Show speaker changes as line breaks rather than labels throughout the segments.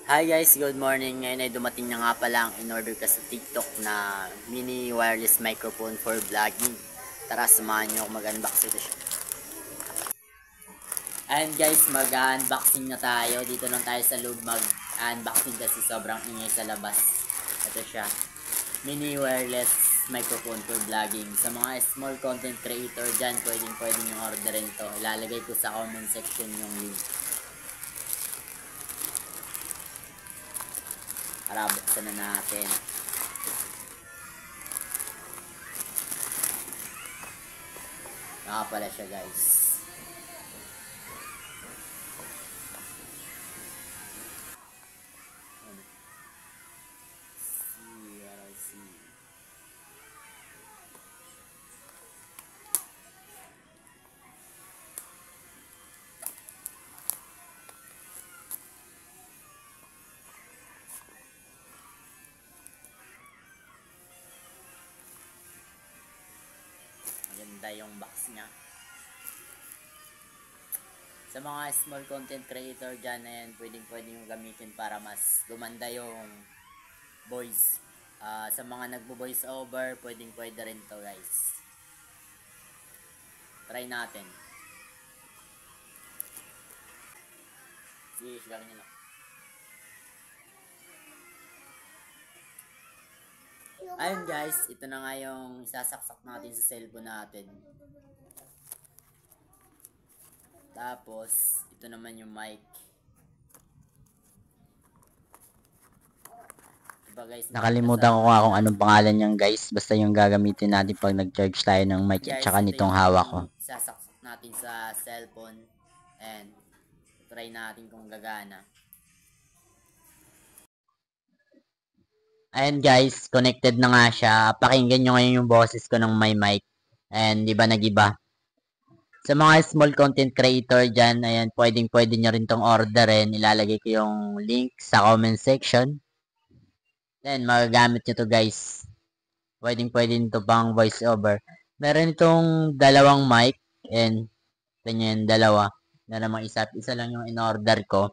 Hi guys, good morning. Ngayon ay dumating na nga pala ang in-order ka sa TikTok na mini wireless microphone for vlogging. Tara, samahan nyo ako mag-unbox ito siya. And guys, mag-unboxing na tayo. Dito lang tayo sa loob mag-unboxing kasi sobrang ingay sa labas. Ito siya. Mini wireless microphone for vlogging. Sa mga small content creator dyan, pwedeng yung orderin to. Ilalagay ko sa comment section yung link. Tara, buksan na natin. Pala siya guys. See. Maganda yung box niya. Sa mga small content creator dyan na yan, pwedeng yung gamitin para mas gumanda yung voice. Sa mga nagbo-voice over, pwede rin to guys. Try natin. Sige, sigarin nyo lang. Ayun guys, ito na nga yung isasaksak natin sa cellphone natin. Tapos, ito naman yung mic. Diba guys,
Nakalimutan ko nga kung anong pangalan niyang guys. Basta yung gagamitin natin pag nag-charge tayo ng mic at saka nitong hawak ko.
Isasaksak natin sa cellphone. And, try natin kung gagana.
Ayan guys, connected na nga siya. Pakinggan nyo ngayon yung boses ko ng my mic. And di ba nag-iba? Sa mga small content creator dyan, ayan, pwede nyo rin tong orderin. Ilalagay ko yung link sa comment section. Then, magagamit nyo to guys. Pwede nito pang voice over. Meron itong dalawang mic. And, ito nyo yung dalawa. Na namang isa lang yung in-order ko.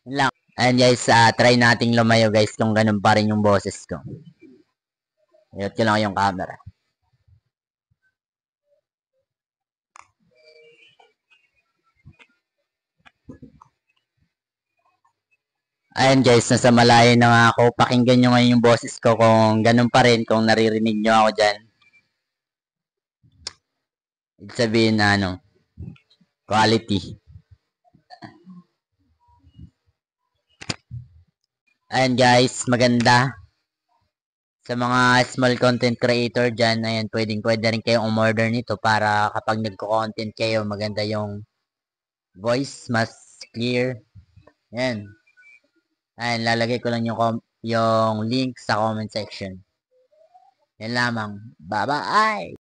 Yun lang. And guys, try nating lumayo guys kung ganun pa rin yung boses ko. Ayot ko lang yung camera. Ayan guys, nasa malayo na nga ako. Pakinggan nyo ngayon yung boses ko kung ganun pa rin, kung naririnig nyo ako dyan. Ibig sabihin na quality. Ayan guys, maganda. Sa mga small content creator dyan, ayan, pwede rin kayong umorder nito para kapag nagko-content kayo, maganda yung voice, mas clear. Ayan. Ayan, lalagay ko lang yung link sa comment section. Yan lamang. Bye-bye!